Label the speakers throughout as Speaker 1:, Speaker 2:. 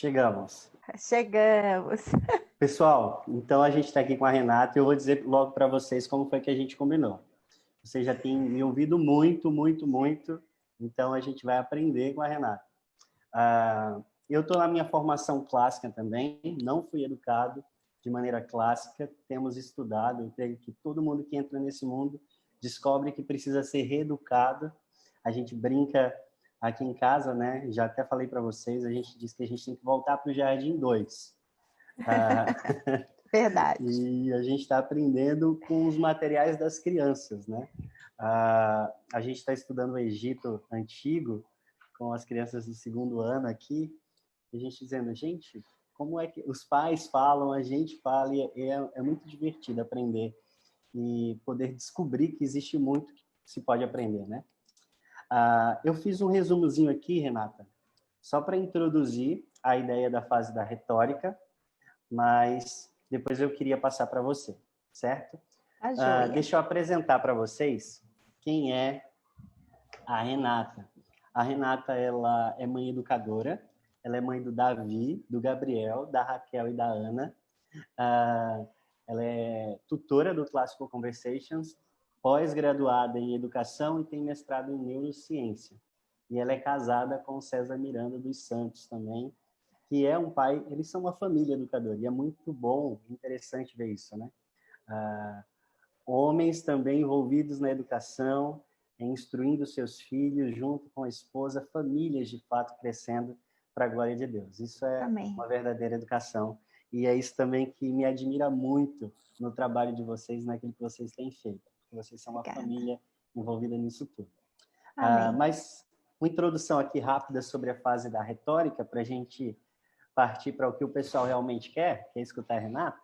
Speaker 1: Chegamos.
Speaker 2: Chegamos.
Speaker 1: Pessoal, então a gente está aqui com a Renata e eu vou dizer logo para vocês como foi que a gente combinou. Vocês já têm me ouvido muito, muito, muito, então a gente vai aprender com a Renata. Eu estou na minha formação clássica também, não fui educado de maneira clássica, temos estudado, eu creio que todo mundo que entra nesse mundo descobre que precisa ser reeducado. A gente brinca aqui em casa, né? Já até falei para vocês, a gente diz que a gente tem que voltar para o Jardim 2.
Speaker 2: Verdade.
Speaker 1: E a gente está aprendendo com os materiais das crianças, né? A gente está estudando o Egito Antigo com as crianças do segundo ano aqui, e a gente dizendo, gente, como é que os pais falam, a gente fala, e é muito divertido aprender e poder descobrir que existe muito que se pode aprender, né? Eu fiz um resumozinho aqui, Renata, só para introduzir a ideia da fase da retórica, mas depois eu queria passar para você, certo? Deixa eu apresentar para vocês quem é a Renata. A Renata, ela é mãe educadora, ela é mãe do Davi, do Gabriel, da Raquel e da Ana. Ela é tutora do Classical Conversations, pós-graduada em educação e tem mestrado em neurociência. E ela é casada com o César Miranda dos Santos também, que é um pai, eles são uma família educadora, e é muito bom, interessante ver isso, né? Homens também envolvidos na educação, instruindo seus filhos, junto com a esposa, famílias de fato crescendo para a glória de Deus. Isso é uma verdadeira educação. E é isso também que me admira muito no trabalho de vocês, naquilo que vocês têm feito. Vocês são uma família envolvida nisso tudo. Mas uma introdução aqui rápida sobre a fase da retórica, para a gente partir para o que o pessoal realmente quer escutar a Renata.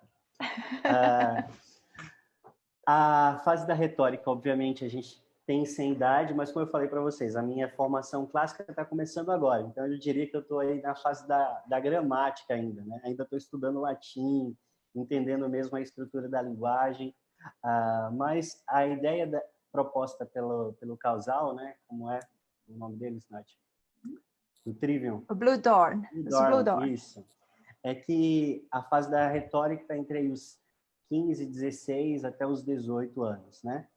Speaker 1: A fase da retórica, obviamente, a gente tem sem idade, mas como eu falei para vocês, a minha formação clássica está começando agora, então eu diria que eu estou aí na fase da gramática ainda, né? Ainda estou estudando latim, entendendo mesmo a estrutura da linguagem, mas a ideia proposta pelo casal, né? Como é o nome deles, Nath? Do Trivium.
Speaker 2: O Blue Dawn.
Speaker 1: Blue Dawn. Isso. É que a fase da retórica está entre os 15, 16 até os 18 anos, né?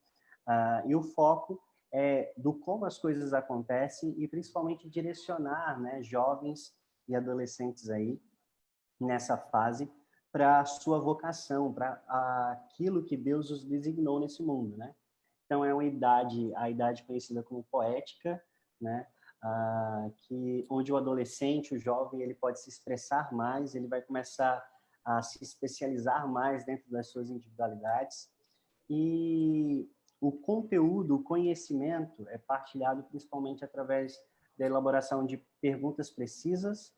Speaker 1: E o foco é do como as coisas acontecem e principalmente direcionar, né, jovens e adolescentes aí nessa fase para a sua vocação, para aquilo que Deus os designou nesse mundo, né? Então é a idade conhecida como poética, né? Onde o adolescente, o jovem, ele pode se expressar mais, ele vai começar a se especializar mais dentro das suas individualidades e o conteúdo, o conhecimento é partilhado principalmente através da elaboração de perguntas precisas,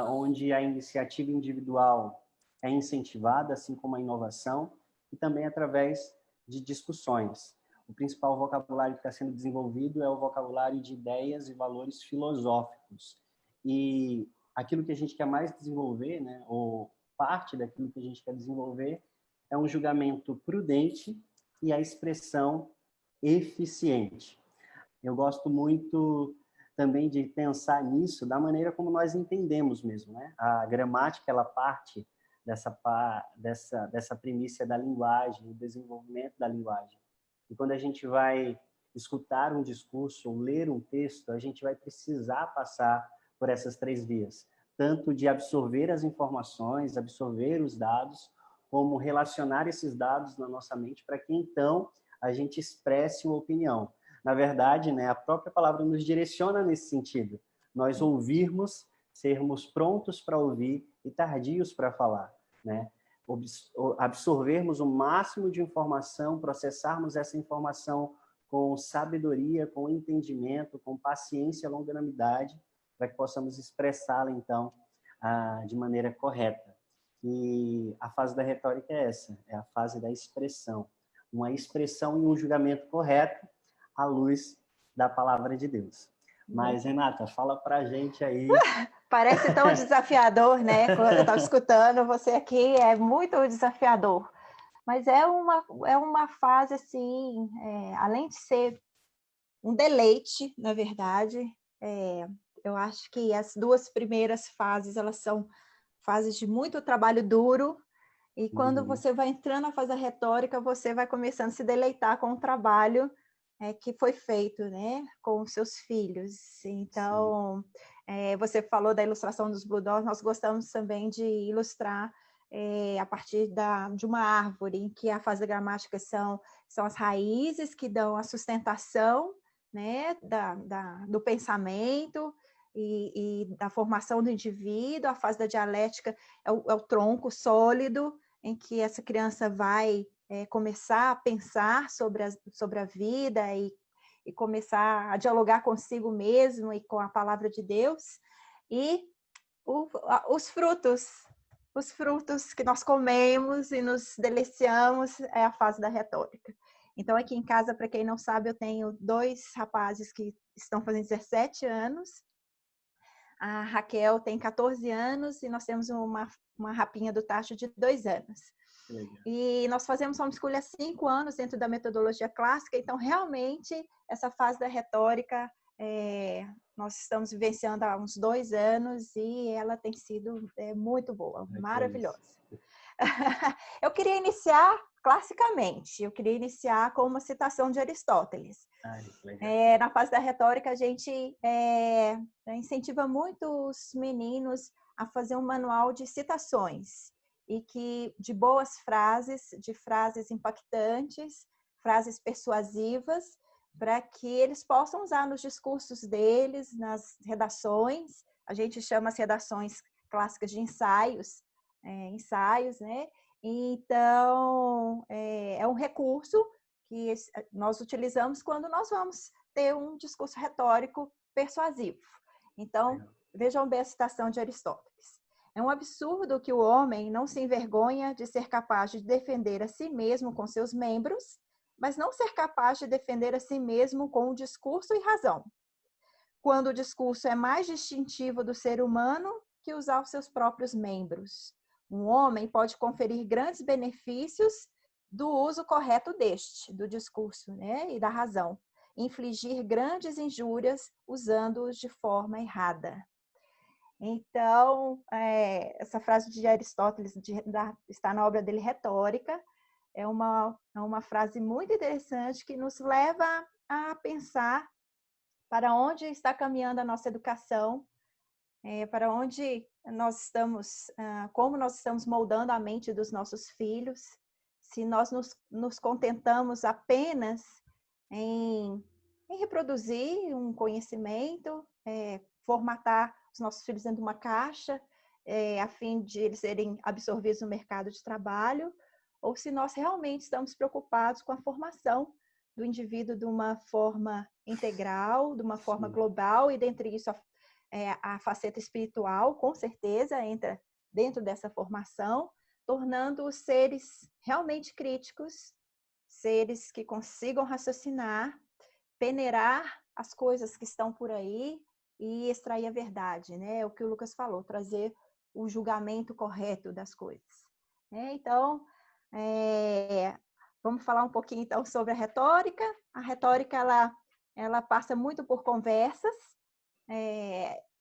Speaker 1: onde a iniciativa individual é incentivada, assim como a inovação, e também através de discussões. O principal vocabulário que está sendo desenvolvido é o vocabulário de ideias e valores filosóficos. E aquilo que a gente quer mais desenvolver, né, ou parte daquilo que a gente quer desenvolver, é um julgamento prudente e a expressão eficiente. Eu gosto muito também de pensar nisso da maneira como nós entendemos mesmo, né? A gramática, ela parte dessa primícia da linguagem, do desenvolvimento da linguagem. E quando a gente vai escutar um discurso ou ler um texto, a gente vai precisar passar por essas três vias, tanto de absorver as informações, absorver os dados, como relacionar esses dados na nossa mente para que então a gente expresse uma opinião. Na verdade, né, a própria palavra nos direciona nesse sentido. Nós ouvirmos, sermos prontos para ouvir e tardios para falar, né? Absorvermos o máximo de informação, processarmos essa informação com sabedoria, com entendimento, com paciência e longanimidade, para que possamos expressá-la, então, de maneira correta. E a fase da retórica é essa, é a fase da expressão. Uma expressão e um julgamento correto à luz da palavra de Deus. Mas, Renata, fala para a gente aí...
Speaker 2: Parece tão desafiador, né? Quando eu estava escutando você aqui, é muito desafiador. Mas é uma fase, assim, além de ser um deleite, na verdade, Eu acho que as 2 primeiras fases, elas são fases de muito trabalho duro, e quando você vai entrando na fase da retórica, você vai começando a se deleitar com o trabalho que foi feito, né, com os seus filhos. Então, você falou da ilustração dos Blue Doors, nós gostamos também de ilustrar a partir de uma árvore, em que a fase da gramática são as raízes que dão a sustentação, né, do pensamento e da formação do indivíduo. A fase da dialética é o tronco sólido, em que essa criança vai começar a pensar sobre a vida e começar a dialogar consigo mesmo e com a palavra de Deus. E os frutos que nós comemos e nos deliciamos é a fase da retórica. Então, aqui em casa, para quem não sabe, eu tenho 2 rapazes que estão fazendo 17 anos. A Raquel tem 14 anos e nós temos uma rapinha do Tacho de 2 anos.
Speaker 1: Legal.
Speaker 2: E nós fazemos homeschooling há 5 anos dentro da metodologia clássica, então realmente essa fase da retórica nós estamos vivenciando há uns 2 anos e ela tem sido muito boa, maravilhosa. Eu queria iniciar classicamente, eu queria iniciar com uma citação de Aristóteles. Na fase da retórica, a gente incentiva muito os meninos a fazer um manual de citações e de boas frases, de frases impactantes, frases persuasivas, para que eles possam usar nos discursos deles, nas redações. A gente chama as redações clássicas de ensaios, né? Então, é um recurso que nós utilizamos quando nós vamos ter um discurso retórico persuasivo. Então, vejam bem a citação de Aristóteles. É um absurdo que o homem não se envergonha de ser capaz de defender a si mesmo com seus membros, mas não ser capaz de defender a si mesmo com o discurso e razão, quando o discurso é mais distintivo do ser humano que usar os seus próprios membros. Um homem pode conferir grandes benefícios do uso correto do discurso, né, e da razão, infligir grandes injúrias usando-os de forma errada. Então, essa frase de Aristóteles está na obra dele Retórica, é uma frase muito interessante que nos leva a pensar para onde está caminhando a nossa educação, para onde nós estamos, como nós estamos moldando a mente dos nossos filhos, se nós nos contentamos apenas em reproduzir um conhecimento, formatar os nossos filhos dentro de uma caixa, a fim de eles serem absorvidos no mercado de trabalho, ou se nós realmente estamos preocupados com a formação do indivíduo de uma forma integral, de uma forma global, e dentre isso a faceta espiritual, com certeza, entra dentro dessa formação, tornando-os seres realmente críticos, seres que consigam raciocinar, peneirar as coisas que estão por aí e extrair a verdade, né? É o que o Lucas falou, trazer o julgamento correto das coisas. Então, vamos falar um pouquinho então sobre a retórica. A retórica ela passa muito por conversas,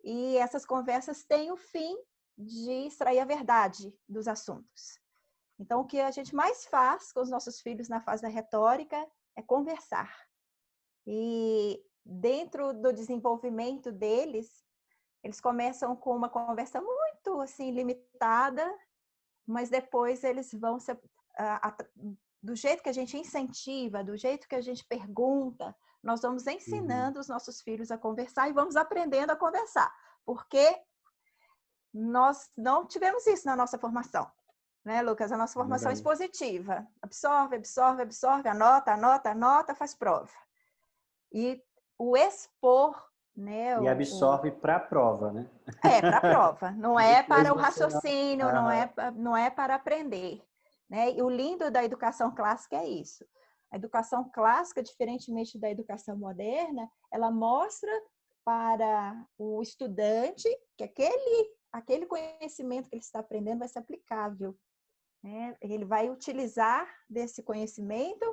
Speaker 2: e essas conversas têm o fim de extrair a verdade dos assuntos. Então, o que a gente mais faz com os nossos filhos na fase da retórica é conversar. E dentro do desenvolvimento deles, eles começam com uma conversa muito assim limitada, mas depois eles vão do jeito que a gente incentiva, do jeito que a gente pergunta, nós vamos ensinando os nossos filhos a conversar e vamos aprendendo a conversar, porque nós não tivemos isso na nossa formação, né, Lucas? A nossa formação é expositiva. Absorve, absorve, absorve, anota, anota, anota, faz prova. E o expor, né?
Speaker 1: E absorve para a prova, né?
Speaker 2: Para a prova. Não é para o raciocínio, não é para aprender. Né? E o lindo da educação clássica é isso. A educação clássica, diferentemente da educação moderna, ela mostra para o estudante que aquele conhecimento que ele está aprendendo vai ser aplicável. Né? Ele vai utilizar desse conhecimento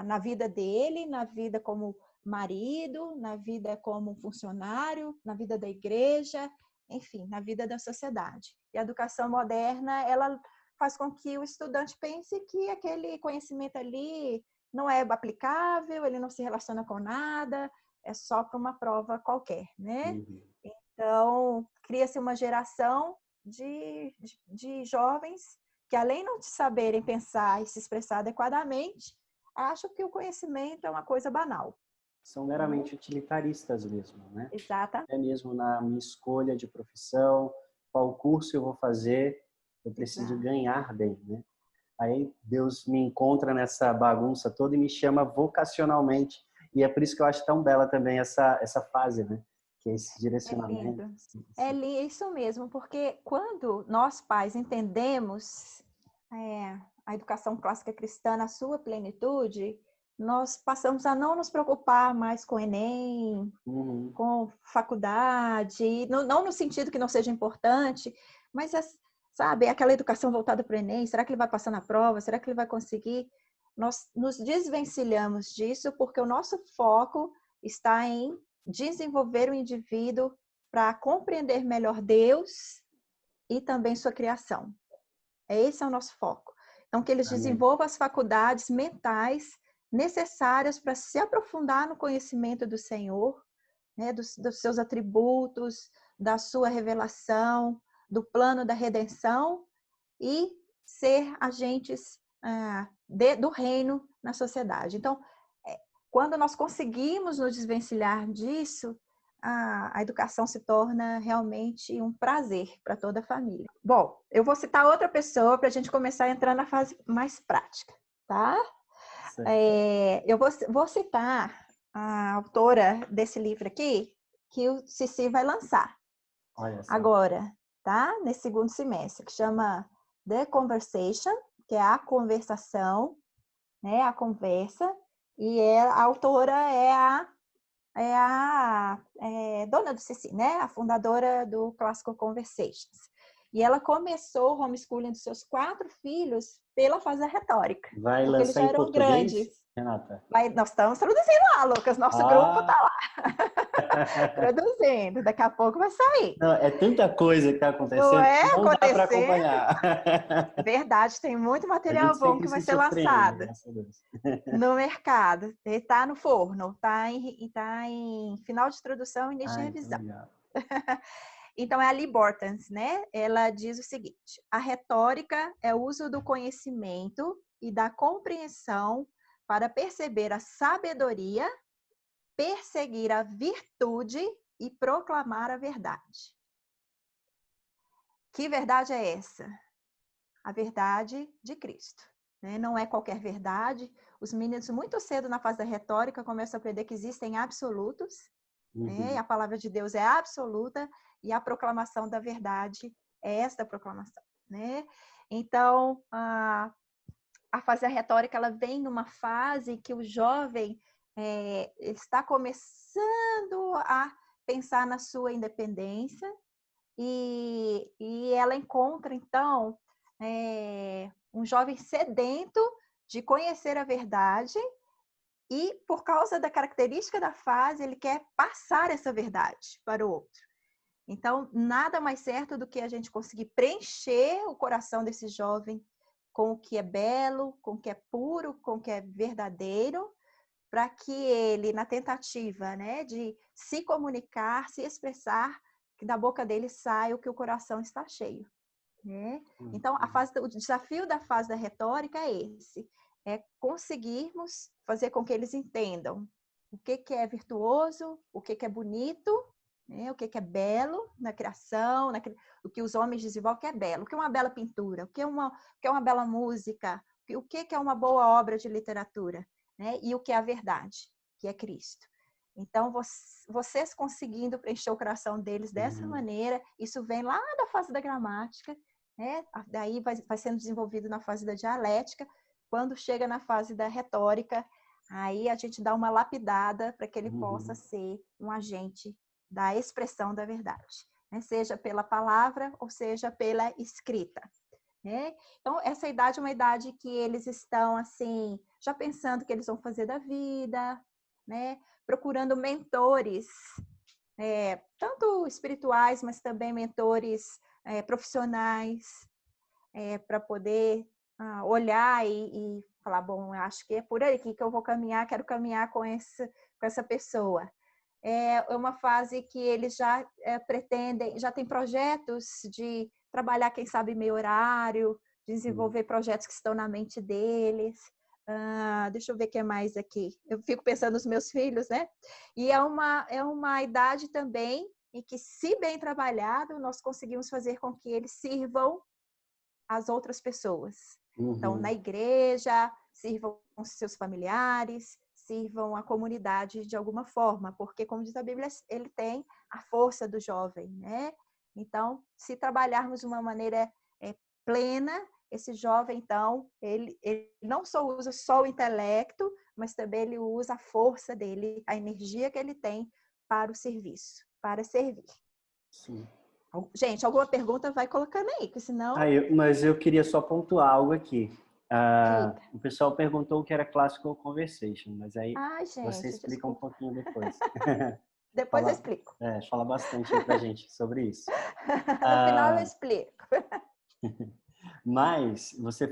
Speaker 2: na vida dele, na vida como marido, na vida como funcionário, na vida da igreja, enfim, na vida da sociedade. E a educação moderna, ela faz com que o estudante pense que aquele conhecimento ali não é aplicável, ele não se relaciona com nada, é só para uma prova qualquer, né?
Speaker 1: Uhum.
Speaker 2: Então, cria-se uma geração de jovens que, além de não saberem pensar e se expressar adequadamente, acham que o conhecimento é uma coisa banal.
Speaker 1: São meramente utilitaristas mesmo, né?
Speaker 2: Exata.
Speaker 1: Até mesmo na minha escolha de profissão, qual curso eu vou fazer, eu preciso
Speaker 2: Exato.
Speaker 1: ganhar bem, né? Aí Deus me encontra nessa bagunça toda e me chama vocacionalmente. E é por isso que eu acho tão bela também essa fase, né? Que é esse
Speaker 2: É
Speaker 1: direcionamento.
Speaker 2: lindo. É isso mesmo, porque quando nós pais entendemos a educação clássica cristã na sua plenitude, nós passamos a não nos preocupar mais com o Enem,
Speaker 1: Uhum.
Speaker 2: com faculdade, não no sentido que não seja importante, mas, sabe, aquela educação voltada para o Enem, será que ele vai passar na prova? Será que ele vai conseguir? Nós nos desvencilhamos disso porque o nosso foco está em desenvolver o indivíduo para compreender melhor Deus e também sua criação. Esse é o nosso foco. Então, que eles
Speaker 1: Amém.
Speaker 2: desenvolvam as faculdades mentais necessárias para se aprofundar no conhecimento do Senhor, né, dos seus atributos, da sua revelação, do plano da redenção e ser agentes do reino na sociedade. Então, quando nós conseguimos nos desvencilhar disso, a educação se torna realmente um prazer para toda a família. Bom, eu vou citar outra pessoa para a gente começar a entrar na fase mais prática, tá? Eu vou citar a autora desse livro aqui, que o Cici vai lançar agora, tá? Nesse segundo semestre, que chama The Conversation, que é a conversação, né? A conversa. E a autora é a dona do Cici, né? A fundadora do Classical Conversations. E ela começou o homeschooling dos seus 4 filhos pela fase da retórica.
Speaker 1: Vai
Speaker 2: Porque eles
Speaker 1: lançar
Speaker 2: já
Speaker 1: em
Speaker 2: eram
Speaker 1: português,
Speaker 2: grandes.
Speaker 1: Renata?
Speaker 2: Nós estamos traduzindo lá, Lucas. Nosso grupo está lá traduzindo. Daqui a pouco vai sair.
Speaker 1: Não, é tanta coisa que está
Speaker 2: Não
Speaker 1: acontecendo
Speaker 2: é
Speaker 1: que não dá para
Speaker 2: acontecendo?
Speaker 1: acompanhar.
Speaker 2: Verdade, tem muito
Speaker 1: A gente
Speaker 2: material bom
Speaker 1: sempre
Speaker 2: que vai
Speaker 1: se
Speaker 2: ser
Speaker 1: surpreende,
Speaker 2: lançado
Speaker 1: graças a Deus.
Speaker 2: no mercado. Está no forno, está em final de introdução e início de
Speaker 1: Ai, que
Speaker 2: revisão.
Speaker 1: legal.
Speaker 2: Então, é a Lee Bortons, né? Ela diz o seguinte: a retórica é o uso do conhecimento e da compreensão para perceber a sabedoria, perseguir a virtude e proclamar a verdade. Que verdade é essa? A verdade de Cristo. Né? Não é qualquer verdade. Os meninos, muito cedo na fase da retórica, começam a aprender que existem absolutos. Né? E a palavra de Deus é absoluta e a proclamação da verdade é esta proclamação. Né? Então, a fase da retórica ela vem numa fase que o jovem está começando a pensar na sua independência e ela encontra, então, um jovem sedento de conhecer a verdade e, por causa da característica da fase, ele quer passar essa verdade para o outro. Então, nada mais certo do que a gente conseguir preencher o coração desse jovem com o que é belo, com o que é puro, com o que é verdadeiro, para que ele, na tentativa, né, de se comunicar, se expressar, que da boca dele saia o que o coração está cheio. Né? Então, o desafio da fase da retórica é esse, é conseguirmos fazer com que eles entendam o que é virtuoso, o que é bonito, né? O que é belo na criação, o que os homens desenvolvem, o que é belo, o que é uma bela pintura, o que é uma bela música, o que é uma boa obra de literatura, né? E o que é a verdade, que é Cristo. Então, vocês conseguindo preencher o coração deles dessa maneira, isso vem lá da fase da gramática, né? Daí vai sendo desenvolvido na fase da dialética. Quando chega na fase da retórica, aí a gente dá uma lapidada para que ele possa ser um agente da expressão da verdade, né? Seja pela palavra ou seja pela escrita. Né? Então, essa idade é uma idade que eles estão assim, já pensando o que eles vão fazer da vida, né? procurando mentores, tanto espirituais, mas também mentores profissionais, para poder olhar e falar, bom, acho que é por aí que eu vou caminhar, quero caminhar com essa pessoa. É uma fase que eles já pretendem, já tem projetos de trabalhar, quem sabe, meio horário, desenvolver projetos que estão na mente deles. Deixa eu ver o que é mais aqui. Eu fico pensando nos meus filhos, né? E é uma idade também em que, se bem trabalhado, nós conseguimos fazer com que eles sirvam as outras pessoas. Então, na igreja, sirvam seus familiares, sirvam a comunidade de alguma forma, porque, como diz a Bíblia, ele tem a força do jovem, né? Então, se trabalharmos de uma maneira plena, esse jovem, então, ele não só usa o intelecto, mas também ele usa a força dele, a energia que ele tem para o serviço, para servir.
Speaker 1: Sim.
Speaker 2: Gente, alguma pergunta vai colocando aí, porque senão...
Speaker 1: Mas eu queria só pontuar algo aqui. O pessoal perguntou o que era Classical Conversation, mas aí você explica um pouquinho depois.
Speaker 2: Depois eu explico.
Speaker 1: Fala bastante aí pra gente sobre isso.
Speaker 2: No final eu explico.
Speaker 1: Mas você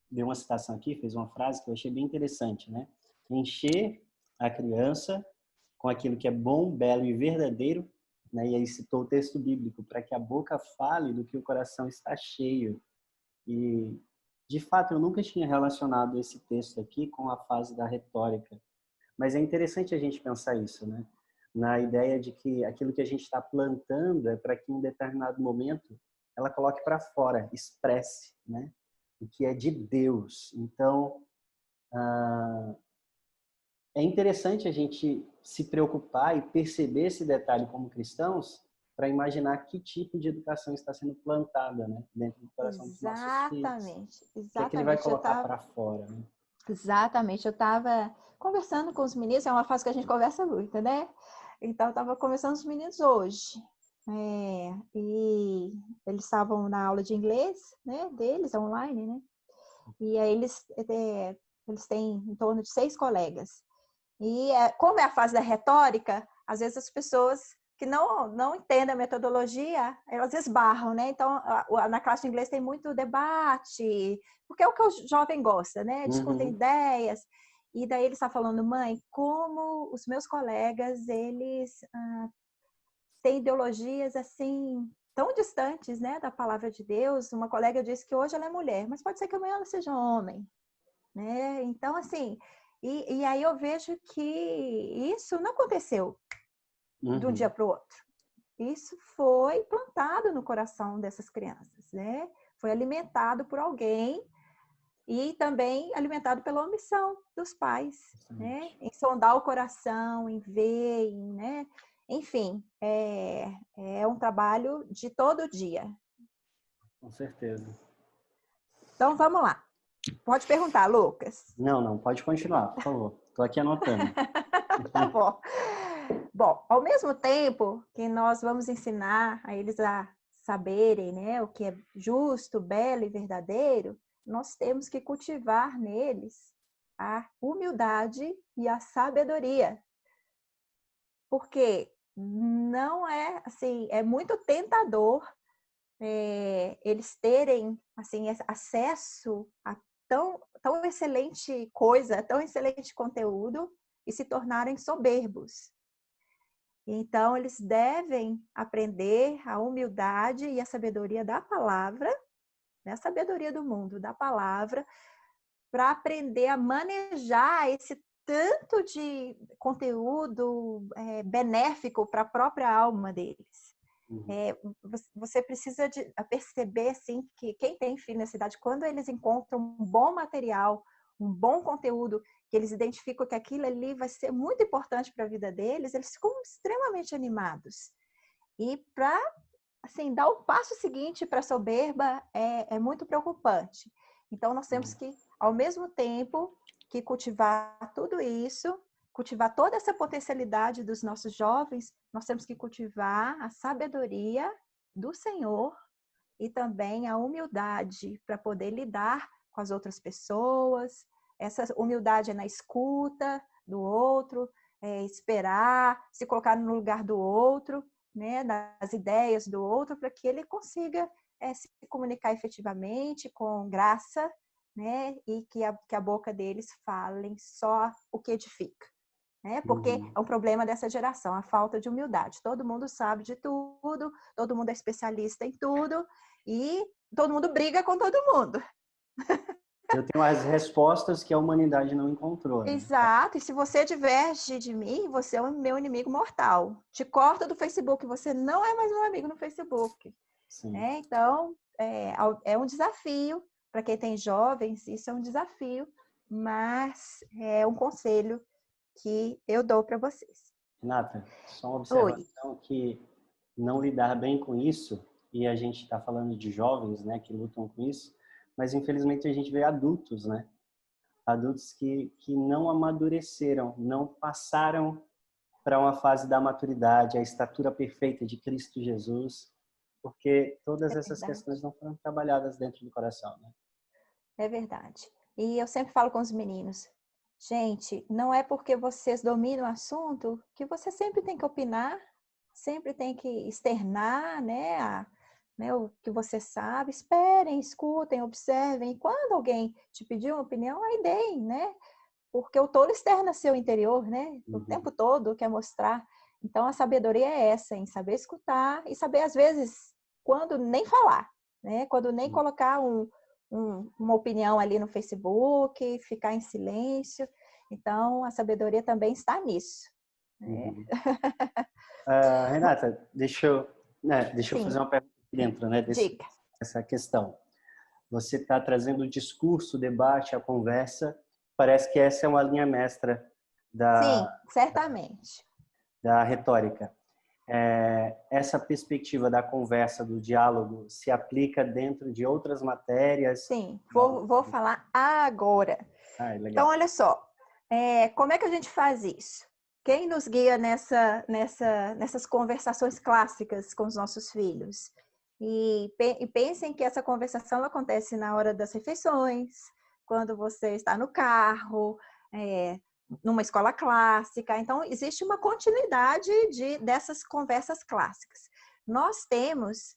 Speaker 1: deu uma citação aqui, fez uma frase que eu achei bem interessante, né? Encher a criança com aquilo que é bom, belo e verdadeiro, né? E aí citou o texto bíblico, para que a boca fale do que o coração está cheio. E, de fato, eu nunca tinha relacionado esse texto aqui com a fase da retórica. Mas é interessante a gente pensar isso, né? Na ideia de que aquilo que a gente está plantando é para que em um determinado momento ela coloque para fora, expresse, né? O que é de Deus. Então, é interessante a gente se preocupar e perceber esse detalhe como cristãos para imaginar que tipo de educação está sendo plantada, né, dentro do coração dos nossos filhos.
Speaker 2: Exatamente.
Speaker 1: O que é que ele vai colocar para fora, né?
Speaker 2: Exatamente. Eu estava conversando com os meninos, é uma fase que a gente conversa muito, né? Então, eu estava conversando com os meninos hoje. E eles estavam na aula de inglês, né, deles, online, né? E aí eles têm em torno de 6 colegas. E como é a fase da retórica, às vezes as pessoas que não entendem a metodologia, elas esbarram, né? Então, na classe de inglês tem muito debate, porque é o que o jovem gosta, né? Discutem ideias. E daí ele está falando, mãe, como os meus colegas, eles têm ideologias assim tão distantes, né, da palavra de Deus. Uma colega disse que hoje ela é mulher, mas pode ser que amanhã ela seja homem, né? Então, assim, e aí eu vejo que isso não aconteceu de um dia para o outro. Isso foi plantado no coração dessas crianças, né? Foi alimentado por alguém e também alimentado pela omissão dos pais, né? Em sondar o coração, em ver, né? Enfim, é um trabalho de todo dia.
Speaker 1: Com certeza.
Speaker 2: Então, vamos lá. Pode perguntar, Lucas.
Speaker 1: Não, pode continuar, por favor. Estou aqui anotando.
Speaker 2: Tá bom. Bom, ao mesmo tempo que nós vamos ensinar a eles a saberem, né, o que é justo, belo e verdadeiro, nós temos que cultivar neles a humildade e a sabedoria. Porque não é assim, é muito tentador eles terem assim acesso a tão excelente coisa, tão excelente conteúdo e se tornarem soberbos. Então, eles devem aprender a humildade e a sabedoria da palavra, né? A sabedoria do mundo, da palavra, para aprender a manejar esse tanto de conteúdo benéfico para a própria alma deles. Você precisa perceber assim, que quem tem filho nessa idade, quando eles encontram um bom material, um bom conteúdo, que eles identificam que aquilo ali vai ser muito importante para a vida deles, eles ficam extremamente animados. E para assim, dar o passo seguinte para a soberba é muito preocupante. Então, nós temos que, ao mesmo tempo que cultivar tudo isso, cultivar toda essa potencialidade dos nossos jovens, nós temos que cultivar a sabedoria do Senhor e também a humildade para poder lidar com as outras pessoas. Essa humildade é na escuta do outro, esperar, se colocar no lugar do outro, né, das ideias do outro, para que ele consiga se comunicar efetivamente, com graça, né, e que a boca deles falem só o que edifica. Né? Porque é um problema dessa geração, a falta de humildade. Todo mundo sabe de tudo, todo mundo é especialista em tudo e todo mundo briga com todo mundo.
Speaker 1: Eu tenho as respostas que a humanidade não encontrou, né?
Speaker 2: Exato, e se você diverge de mim, você é o meu inimigo mortal. Te corta do Facebook, você não é mais meu amigo no Facebook. Né? Então, é um desafio para quem tem jovens, isso é um desafio, mas é um conselho que eu dou para vocês.
Speaker 1: Renata, só uma
Speaker 2: Oi.
Speaker 1: observação que não lidar bem com isso, e a gente está falando de jovens, né, que lutam com isso, mas infelizmente a gente vê adultos, né? Adultos que não amadureceram, não passaram para uma fase da maturidade, a estatura perfeita de Cristo Jesus, porque todas essas questões não foram trabalhadas dentro do coração, né?
Speaker 2: É verdade. E eu sempre falo com os meninos, gente, não é porque vocês dominam o assunto que você sempre tem que opinar, sempre tem que externar, né, o que você sabe. Esperem, escutem, observem. E quando alguém te pedir uma opinião, aí deem, né? Porque o tolo externa seu interior, né? O tempo todo quer mostrar. Então, a sabedoria é essa, em saber escutar e saber, às vezes, quando nem falar, né? Quando nem colocar uma opinião ali no Facebook, ficar em silêncio. Então, a sabedoria também está nisso. Né?
Speaker 1: Renata, deixa eu fazer uma pergunta aqui dentro, né, dessa questão. Você está trazendo o discurso, o debate, a conversa. Parece que essa é uma linha mestra
Speaker 2: Sim, certamente.
Speaker 1: Da retórica. Essa perspectiva da conversa, do diálogo, se aplica dentro de outras matérias?
Speaker 2: Sim, vou falar agora.
Speaker 1: Legal.
Speaker 2: Então, olha só, como é que a gente faz isso? Quem nos guia nessas conversações clássicas com os nossos filhos? E pensem que essa conversação acontece na hora das refeições, quando você está no carro, numa escola clássica. Então, existe uma continuidade dessas conversas clássicas. Nós temos,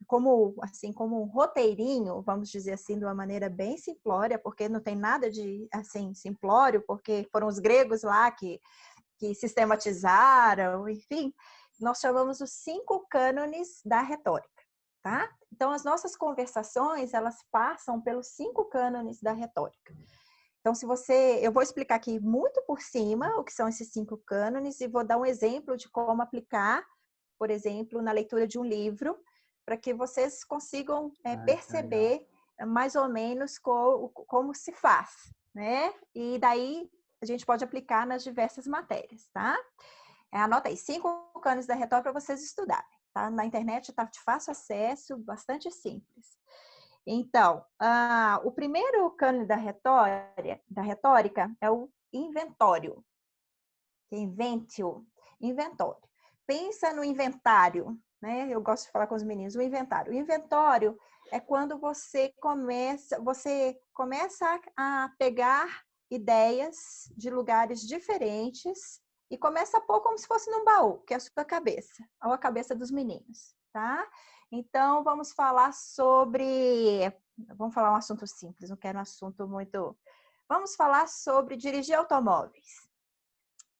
Speaker 2: como um roteirinho, vamos dizer assim, de uma maneira bem simplória, porque não tem nada de assim simplório, porque foram os gregos lá que sistematizaram, enfim, nós chamamos os 5 cânones da retórica, tá? Então, as nossas conversações, elas passam pelos 5 cânones da retórica. Então, eu vou explicar aqui muito por cima o que são esses 5 cânones e vou dar um exemplo de como aplicar, por exemplo, na leitura de um livro, para que vocês consigam perceber mais ou menos como se faz, né? E daí a gente pode aplicar nas diversas matérias, tá? Anota aí, 5 cânones da retórica para vocês estudarem, tá? Na internet está de fácil acesso, bastante simples. Então, o primeiro cânone da retórica é o inventório. Inventório. Pensa no inventário, né? Eu gosto de falar com os meninos, o inventário. O inventório é quando você começa a pegar ideias de lugares diferentes e começa a pôr como se fosse num baú, que é a sua cabeça, ou a cabeça dos meninos, tá? Então, vamos falar um assunto simples, não quero um assunto muito... Vamos falar sobre dirigir automóveis.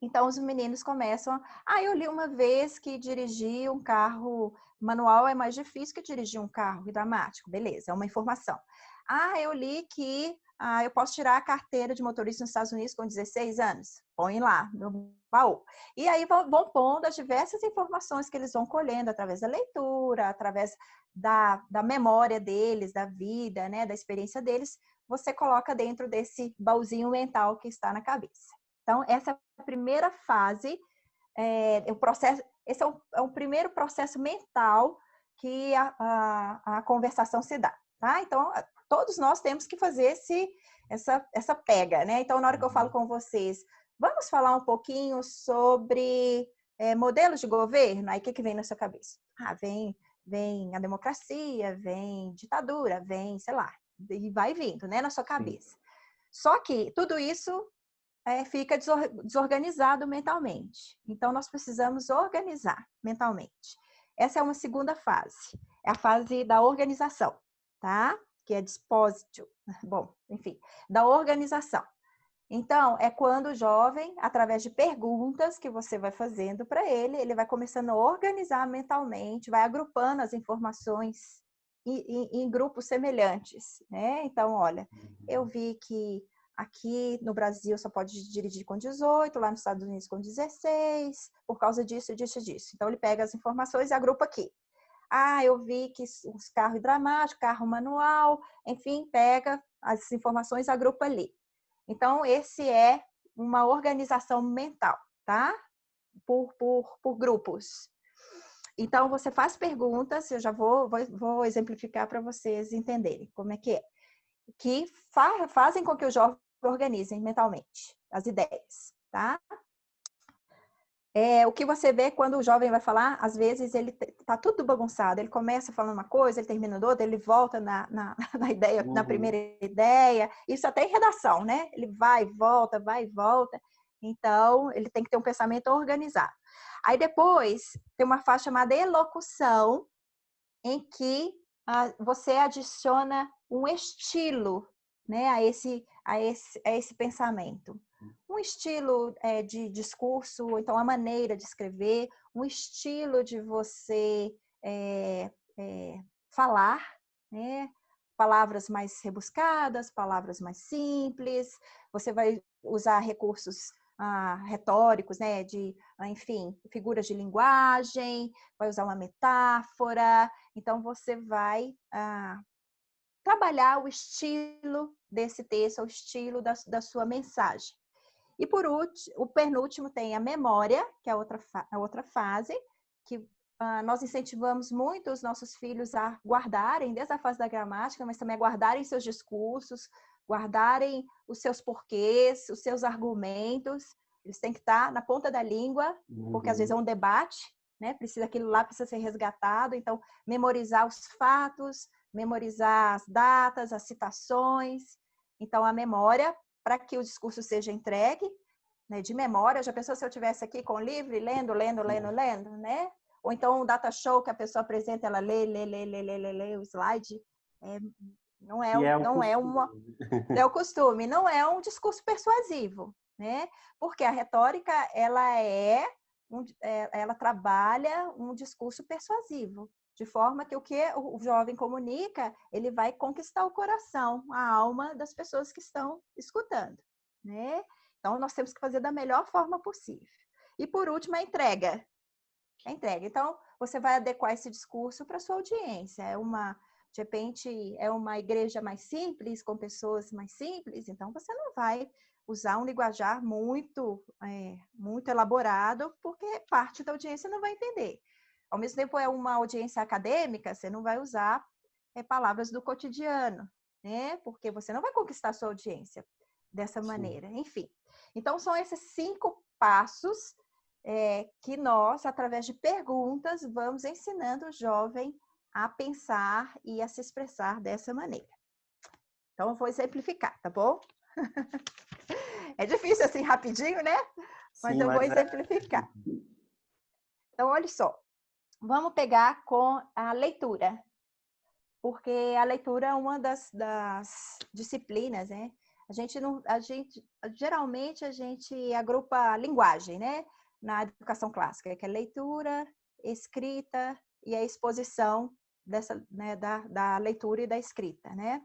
Speaker 2: Então, os meninos começam, eu li uma vez que dirigir um carro manual é mais difícil que dirigir um carro automático. Beleza, é uma informação. Eu li que eu posso tirar a carteira de motorista nos Estados Unidos com 16 anos. Põe lá no baú. E aí vão pondo as diversas informações que eles vão colhendo através da leitura, através da memória deles, da vida, né, da experiência deles. Você coloca dentro desse baúzinho mental que está na cabeça. Então, essa é a primeira fase, esse é um primeiro processo mental que a conversação se dá, tá? Então, todos nós temos que fazer essa pega, né? Então, na hora que eu falo com vocês, vamos falar um pouquinho sobre modelos de governo? Aí, o que vem na sua cabeça? Vem a democracia, vem ditadura, vem, sei lá, e vai vindo, né, na sua cabeça. Sim. Só que tudo isso fica desorganizado mentalmente. Então, nós precisamos organizar mentalmente. Essa é uma segunda fase. É a fase da organização, tá? Que é dispositivo. Bom, enfim, da organização. Então, é quando o jovem, através de perguntas que você vai fazendo para ele vai começando a organizar mentalmente, vai agrupando as informações em grupos semelhantes, né? Então, olha, eu vi que aqui no Brasil só pode dirigir com 18, lá nos Estados Unidos com 16, por causa disso, disso, disso. Então, ele pega as informações e agrupa aqui. Ah, eu vi que os carros hidromáticos, carro manual, enfim, pega as informações e agrupa ali. Então, esse é uma organização mental, tá? Por grupos. Então, você faz perguntas, eu já vou exemplificar para vocês entenderem como é, que fazem com que o jovem organizem mentalmente as ideias, tá? O que você vê quando o jovem vai falar, às vezes ele tá tudo bagunçado, ele começa falando uma coisa, ele termina outra, ele volta na ideia, na primeira ideia, isso até em redação, né? Ele vai e volta, então ele tem que ter um pensamento organizado. Aí depois tem uma fase chamada elocução, em que você adiciona um estilo, né, a esse pensamento. Um estilo de discurso, ou então a maneira de escrever, um estilo de você falar, né? Palavras mais rebuscadas, palavras mais simples. Você vai usar recursos retóricos, né? Enfim, figuras de linguagem, vai usar uma metáfora. Então, você vai trabalhar o estilo desse texto, o estilo da sua mensagem. E por último, o penúltimo tem a memória, que é a outra fase, que nós incentivamos muito os nossos filhos a guardarem, desde a fase da gramática, mas também a guardarem seus discursos, guardarem os seus porquês, os seus argumentos. Eles têm que estar na ponta da língua, porque às vezes é um debate, né? Aquilo lá precisa ser resgatado. Então, memorizar os fatos, memorizar as datas, as citações. Então, a memória, para que o discurso seja entregue, né, de memória. Já pensou se eu estivesse aqui com o livro, lendo, né? Ou então um data show que a pessoa apresenta, ela lê o slide. Não é o costume, não é um discurso persuasivo, né? Porque a retórica, ela trabalha um discurso persuasivo, de forma que o jovem comunica, ele vai conquistar o coração, a alma das pessoas que estão escutando, né? Então, nós temos que fazer da melhor forma possível. E, por último, a entrega. Então, você vai adequar esse discurso para a sua audiência. De repente, é uma igreja mais simples, com pessoas mais simples, então você não vai usar um linguajar muito elaborado, porque parte da audiência não vai entender. Ao mesmo tempo, é uma audiência acadêmica, você não vai usar palavras do cotidiano, né? Porque você não vai conquistar a sua audiência dessa maneira. Enfim, então são esses 5 passos que nós, através de perguntas, vamos ensinando o jovem a pensar e a se expressar dessa maneira. Então, eu vou exemplificar, tá bom? É difícil assim, rapidinho, né? Mas eu vou exemplificar. Então, olha só. Vamos pegar com a leitura. Porque a leitura é uma das disciplinas, né? Geralmente a gente agrupa a linguagem, né? Na educação clássica, que é leitura, escrita e a exposição né, da leitura e da escrita, né?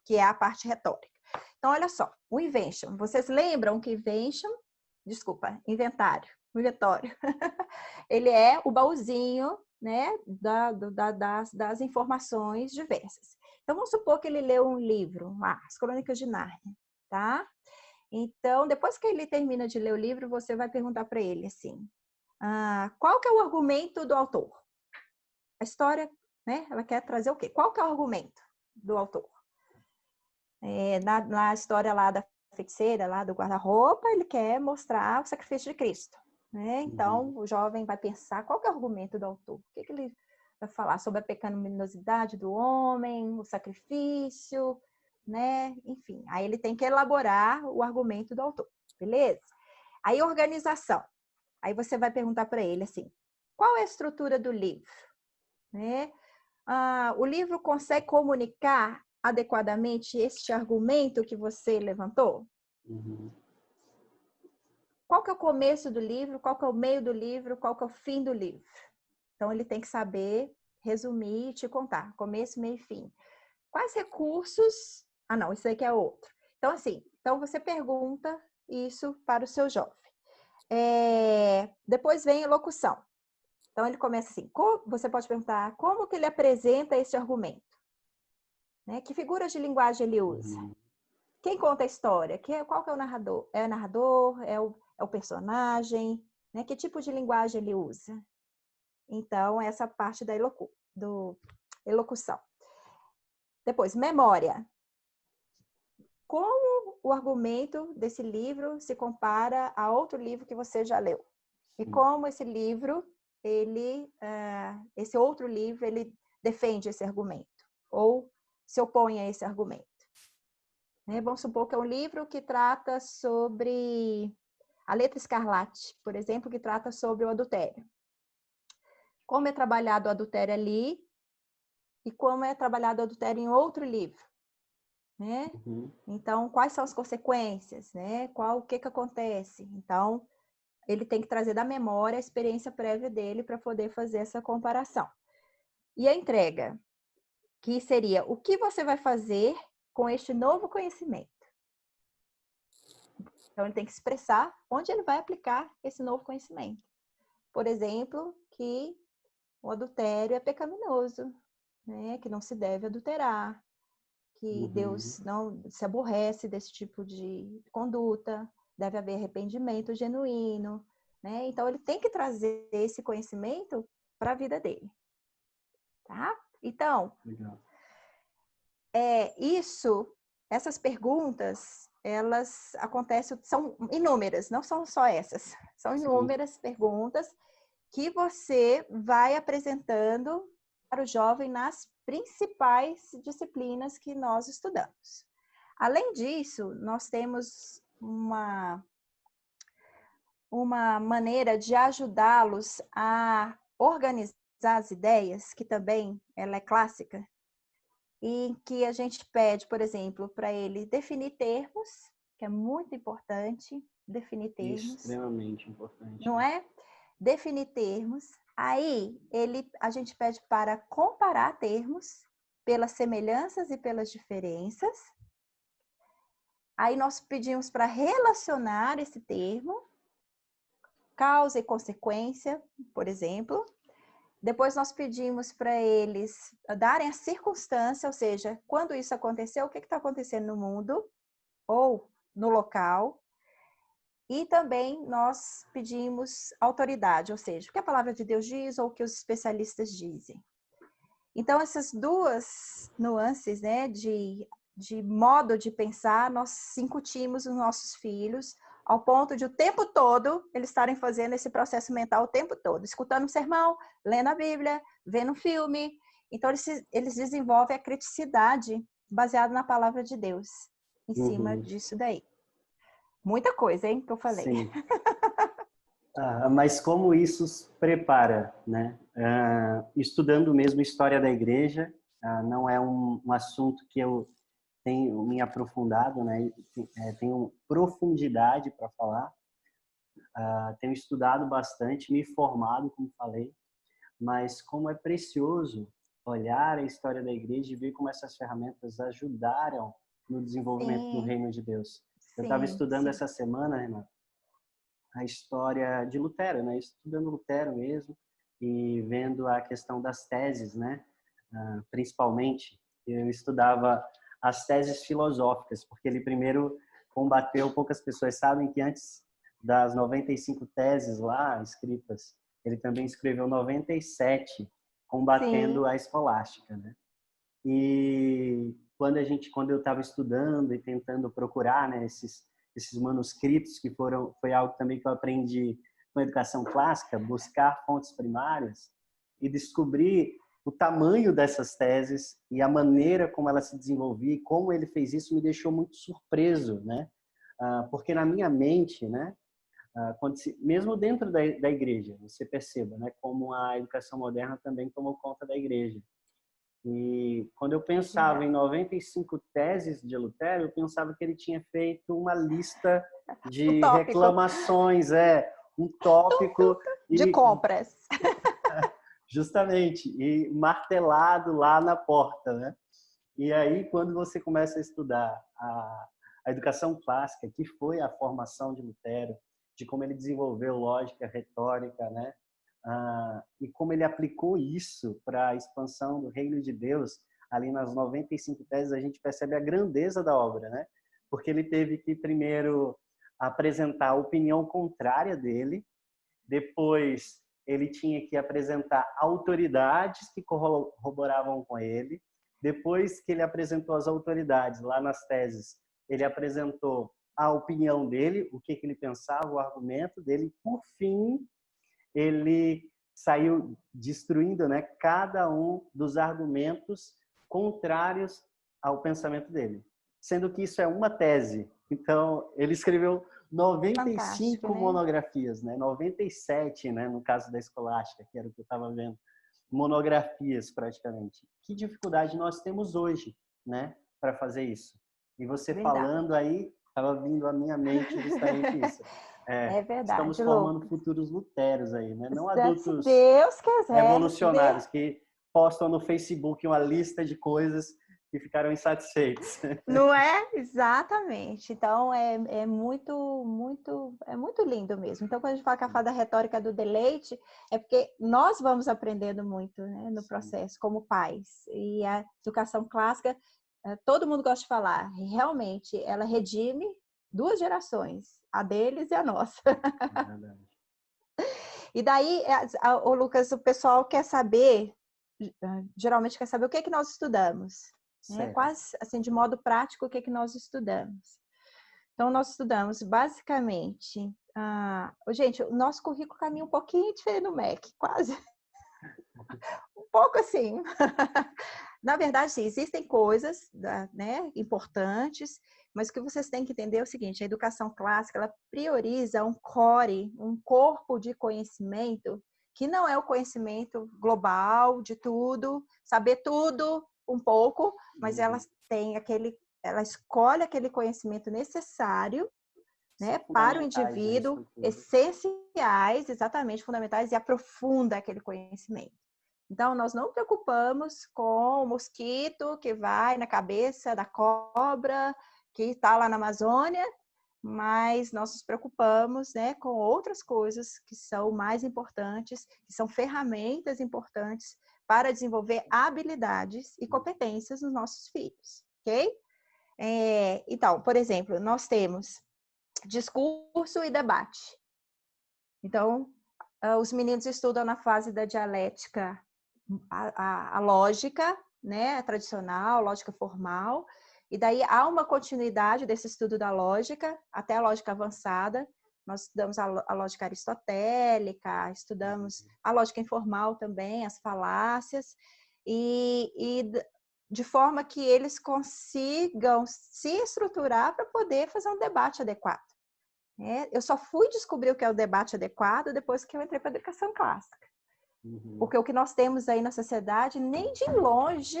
Speaker 2: Que é a parte retórica. Então, olha só, o invention. Vocês lembram que inventário, ele é o baúzinho, né, das informações diversas. Então, vamos supor que ele leu um livro, As Crônicas de Nárnia, tá? Então, depois que ele termina de ler o livro, você vai perguntar para ele assim, qual que é o argumento do autor? A história, né, ela quer trazer o quê? Qual que é o argumento do autor? Na história lá da feiticeira, lá do guarda-roupa, ele quer mostrar o sacrifício de Cristo, né? Então, o jovem vai pensar qual que é o argumento do autor. O que ele vai falar sobre a pecaminosidade do homem, o sacrifício, né? Enfim, aí ele tem que elaborar o argumento do autor, beleza? Aí, organização. Aí você vai perguntar para ele assim, qual é a estrutura do livro? Né? O livro consegue comunicar adequadamente este argumento que você levantou?
Speaker 1: Uhum.
Speaker 2: Qual que é o começo do livro? Qual que é o meio do livro? Qual que é o fim do livro? Então, ele tem que saber resumir e te contar. Começo, meio e fim. Quais recursos... não, isso aqui é outro. Então, assim, você pergunta isso para o seu jovem. Depois vem a locução. Então, ele começa assim, você pode perguntar como que ele apresenta esse argumento? Né? Que figuras de linguagem ele usa?
Speaker 1: Uhum.
Speaker 2: Quem conta a história? Qual que é o narrador? É o narrador? É o personagem? Né? Que tipo de linguagem ele usa? Então, essa parte da elocução. Depois, memória. Como o argumento desse livro se compara a outro livro que você já leu? E como esse livro, esse outro livro, ele defende esse argumento ou se opõe a esse argumento. Vamos supor que é um livro que trata sobre a Letra Escarlate, por exemplo, que trata sobre o adultério. Como é trabalhado o adultério ali e como é trabalhado o adultério em outro livro. Né?
Speaker 1: Uhum.
Speaker 2: Então, quais são as consequências? Né? O que acontece? Então, ele tem que trazer da memória a experiência prévia dele para poder fazer essa comparação. E a entrega, que seria o que você vai fazer com este novo conhecimento. Então, ele tem que expressar onde ele vai aplicar esse novo conhecimento. Por exemplo, que o adultério é pecaminoso, né? Que não se deve adulterar, que Deus não se aborrece desse tipo de conduta, deve haver arrependimento genuíno, né? Então, ele tem que trazer esse conhecimento para a vida dele, tá? Então,
Speaker 1: Legal.
Speaker 2: Essas perguntas, elas acontecem, são inúmeras, não são só essas, são inúmeras perguntas que você vai apresentando para o jovem nas principais disciplinas que nós estudamos. Além disso, nós temos uma maneira de ajudá-los a organizar as ideias, que também ela é clássica, em que a gente pede, por exemplo, para ele definir termos, que é muito importante, definir termos.
Speaker 1: Extremamente importante.
Speaker 2: Não é? Definir termos. Aí, a gente pede para comparar termos pelas semelhanças e pelas diferenças. Aí, nós pedimos para relacionar esse termo, causa e consequência, por exemplo. Depois nós pedimos para eles darem a circunstância, ou seja, quando isso aconteceu, o que está acontecendo no mundo ou no local. E também nós pedimos autoridade, ou seja, o que a palavra de Deus diz ou o que os especialistas dizem. Então, essas duas nuances, né, de modo de pensar, nós incutimos nos nossos filhos, ao ponto de o tempo todo eles estarem fazendo esse processo mental o tempo todo, escutando um sermão, lendo a Bíblia, vendo um filme. Então, eles desenvolvem a criticidade baseada na palavra de Deus, em cima disso daí. Muita coisa, hein, que eu falei.
Speaker 1: Sim. Mas como isso se prepara, né? Estudando mesmo história da igreja, não é um assunto que eu tenho me aprofundado, né? Tenho profundidade para falar. Tenho estudado bastante, me formado, como falei, mas como é precioso olhar a história da igreja e ver como essas ferramentas ajudaram no desenvolvimento do reino de Deus. Eu estava estudando essa semana, Renata, a história de Lutero, né? Estudando Lutero mesmo e vendo a questão das teses, né? Principalmente, eu estudava as teses filosóficas, porque ele primeiro combateu, poucas pessoas sabem que antes das 95 teses lá escritas, ele também escreveu 97 combatendo a escolástica, né? E quando eu estava estudando e tentando procurar, né, esses manuscritos que foi algo também que eu aprendi com a educação clássica, buscar fontes primárias e descobrir o tamanho dessas teses e a maneira como ela se desenvolvia e como ele fez isso me deixou muito surpreso, né? Porque na minha mente, né, mesmo dentro da igreja, você perceba, né, como a educação moderna também tomou conta da igreja. E quando eu pensava em 95 teses de Lutero, eu pensava que ele tinha feito uma lista
Speaker 2: O
Speaker 1: de
Speaker 2: tópico
Speaker 1: reclamações, um tópico
Speaker 2: de
Speaker 1: e
Speaker 2: compras.
Speaker 1: justamente e martelado lá na porta, né? E aí quando você começa a estudar a educação clássica, que foi a formação de Lutero, de como ele desenvolveu lógica, retórica, né? E como ele aplicou isso para a expansão do reino de Deus, ali nas 95 teses, a gente percebe a grandeza da obra, né? Porque ele teve que primeiro apresentar a opinião contrária dele, depois ele tinha que apresentar autoridades que corroboravam com ele, depois que ele apresentou as autoridades lá nas teses, ele apresentou a opinião dele, o que ele pensava, o argumento dele, por fim, ele saiu destruindo, né, cada um dos argumentos contrários ao pensamento dele. Sendo que isso é uma tese. Então, ele escreveu 95
Speaker 2: Fantástico, né?
Speaker 1: monografias, né? 97, né, no caso da Escolástica, que era o que eu estava vendo. Monografias, praticamente. Que dificuldade nós temos hoje, né, para fazer isso? E você
Speaker 2: Verdade.
Speaker 1: falando aí, estava vindo à minha mente justamente isso.
Speaker 2: É
Speaker 1: Estamos
Speaker 2: verdade,
Speaker 1: formando
Speaker 2: Lucas.
Speaker 1: futuros luteros aí, né? Não
Speaker 2: Se
Speaker 1: adultos
Speaker 2: Deus quiser,
Speaker 1: revolucionários que postam no Facebook uma lista de coisas que ficaram insatisfeitos.
Speaker 2: não é? Exatamente. Então, é muito lindo mesmo. Então, quando a gente fala que a fada retórica do deleite, é porque nós vamos aprendendo muito, né, no processo, como pais. E a educação clássica, todo mundo gosta de falar, realmente, ela redime 2 gerações, a deles e a nossa.
Speaker 1: É verdade.
Speaker 2: E daí, o Lucas, o pessoal quer saber, geralmente quer saber o que é que nós estudamos, né?
Speaker 1: Certo.
Speaker 2: Quase assim, de modo prático, o que é que nós estudamos. Então, nós estudamos basicamente. Gente, o nosso currículo caminha um pouquinho diferente do MEC, quase. Um pouco assim. Na verdade, sim, existem coisas, né, importantes, mas o que vocês têm que entender é o seguinte: a educação clássica, ela prioriza um core, um corpo de conhecimento, que não é o conhecimento global de tudo, saber tudo um pouco, mas ela escolhe aquele conhecimento necessário, né, para o
Speaker 1: Fundamentais, né?
Speaker 2: indivíduo,
Speaker 1: Estrutura.
Speaker 2: essenciais, exatamente fundamentais, e aprofunda aquele conhecimento. Então, nós não preocupamos com o mosquito que vai na cabeça da cobra que está lá na Amazônia, mas nós nos preocupamos, né, com outras coisas que são mais importantes, que são ferramentas importantes para desenvolver habilidades e competências nos nossos filhos, ok? Então, por exemplo, nós temos discurso e debate. Então, os meninos estudam na fase da dialética a lógica, né, a tradicional, lógica formal, e daí há uma continuidade desse estudo da lógica até a lógica avançada. Nós estudamos a lógica aristotélica, estudamos a lógica informal também, as falácias, e de forma que eles consigam se estruturar para poder fazer um debate adequado. Eu só fui descobrir o que é o debate adequado depois que eu entrei para a educação clássica. Porque o que nós temos aí na sociedade, nem de longe,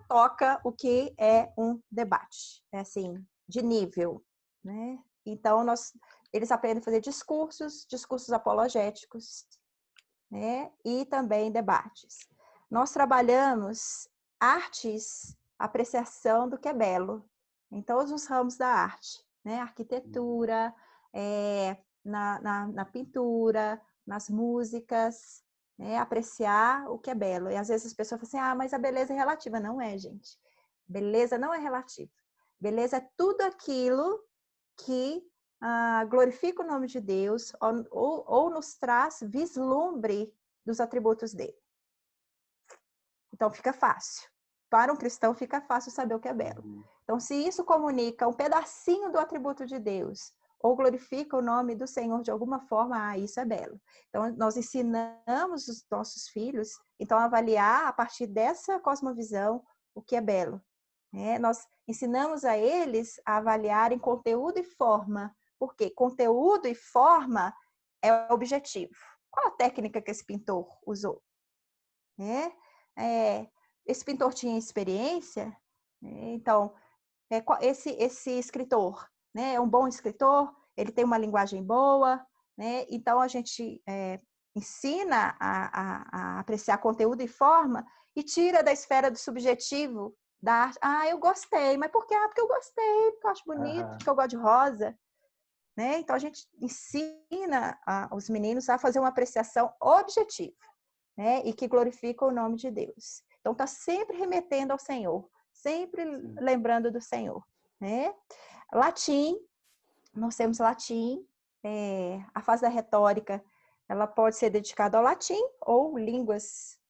Speaker 2: toca o que é um debate. É assim, de nível, né? Então, eles aprendem a fazer discursos apologéticos, né? E também debates. Nós trabalhamos artes, apreciação do que é belo, em todos os ramos da arte, né? Arquitetura, na pintura, nas músicas, né? Apreciar o que é belo. E às vezes as pessoas falam assim, mas a beleza é relativa. Não é, gente. Beleza não é relativa. Beleza é tudo aquilo que glorifica o nome de Deus ou nos traz vislumbre dos atributos dele. Então fica fácil. Para um cristão fica fácil saber o que é belo. Então, se isso comunica um pedacinho do atributo de Deus, ou glorifica o nome do Senhor de alguma forma, isso é belo. Então, nós ensinamos os nossos filhos, então, a avaliar a partir dessa cosmovisão o que é belo. Nós ensinamos a eles a avaliarem conteúdo e forma, porque conteúdo e forma é o objetivo. Qual a técnica que esse pintor usou? Esse pintor tinha experiência? Então, esse escritor, né, é um bom escritor, ele tem uma linguagem boa, né? Então a gente ensina a apreciar conteúdo e forma e tira da esfera do subjetivo da arte. Eu gostei, mas por quê? Porque eu gostei, porque eu acho bonito, porque eu gosto de rosa, né? Então a gente ensina os meninos a fazer uma apreciação objetiva, né? E que glorifica o nome de Deus. Então está sempre remetendo ao Senhor, sempre lembrando do Senhor, né? Latim, nós temos latim, a fase da retórica, ela pode ser dedicada ao latim ou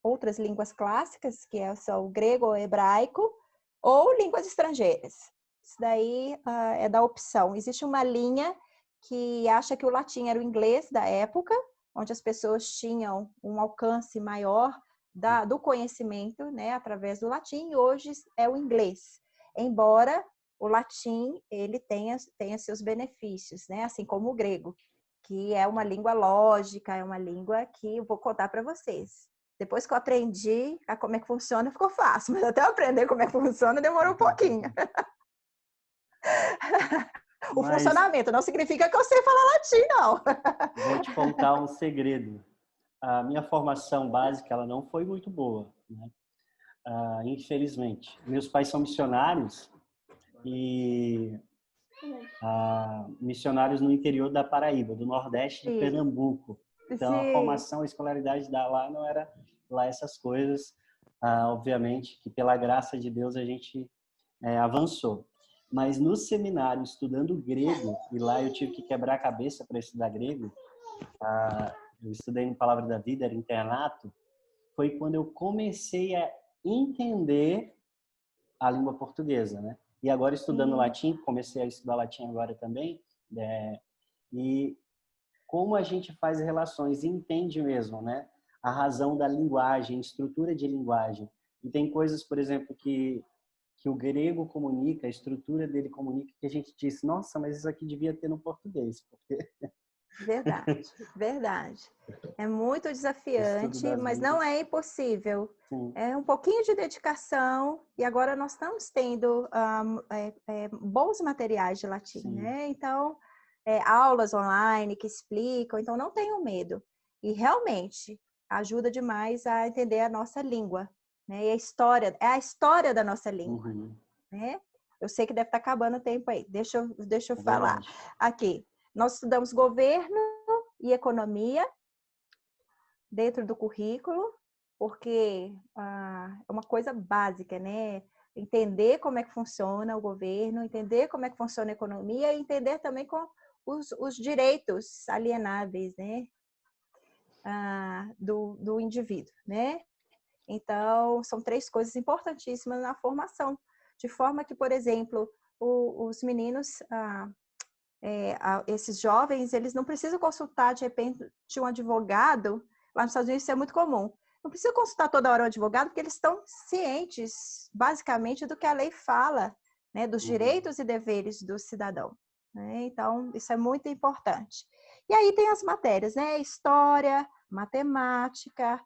Speaker 2: outras línguas clássicas, que são o grego ou hebraico, ou línguas estrangeiras. Isso daí é da opção. Existe uma linha que acha que o latim era o inglês da época, onde as pessoas tinham um alcance maior do conhecimento, né, através do latim, e hoje é o inglês. Embora o latim ele tenha seus benefícios, né, assim como o grego, que é uma língua lógica, é uma língua que eu vou contar para vocês. Depois que eu aprendi como é que funciona, ficou fácil, mas até eu aprender como é que funciona demorou um pouquinho. O funcionamento não significa que eu sei falar latim, não.
Speaker 1: Vou te contar um segredo. A minha formação básica ela não foi muito boa, né? Infelizmente. Meus pais são missionários e missionários no interior da Paraíba, do Nordeste de Pernambuco. Então, a formação, a escolaridade lá não era lá essas coisas. Obviamente que pela graça de Deus a gente avançou. Mas no seminário, estudando grego, e lá eu tive que quebrar a cabeça para estudar grego, eu estudei no Palavra da Vida, era internato, foi quando eu comecei a entender a língua portuguesa, né? E agora estudando latim, comecei a estudar latim agora também, e como a gente faz relações, entende mesmo, né? A razão da linguagem, estrutura de linguagem. E tem coisas, por exemplo, que o grego comunica, a estrutura dele comunica, que a gente diz, nossa, mas isso aqui devia ter no português. Porque...
Speaker 2: Verdade, verdade. É muito desafiante, mas não é impossível.
Speaker 1: Sim.
Speaker 2: É um pouquinho de dedicação e agora nós estamos tendo bons materiais de latim,
Speaker 1: Sim.
Speaker 2: né? Então, aulas online que explicam, então não tenham medo. E realmente ajuda demais a entender a nossa língua, né? E a história da nossa língua, né? Eu sei que deve estar acabando o tempo aí. Deixa eu falar aqui. Nós estudamos governo e economia dentro do currículo, porque é uma coisa básica, né? Entender como é que funciona o governo, entender como é que funciona a economia e entender também com os direitos alienáveis, né? Do indivíduo, né? Então, são 3 coisas importantíssimas na formação, de forma que, por exemplo, os meninos... esses jovens, eles não precisam consultar, de repente, um advogado. Lá nos Estados Unidos isso é muito comum. Não precisa consultar toda hora o advogado, porque eles estão cientes, basicamente, do que a lei fala, né, dos direitos e deveres do cidadão. Né? Então, isso é muito importante. E aí tem as matérias, né? História, matemática,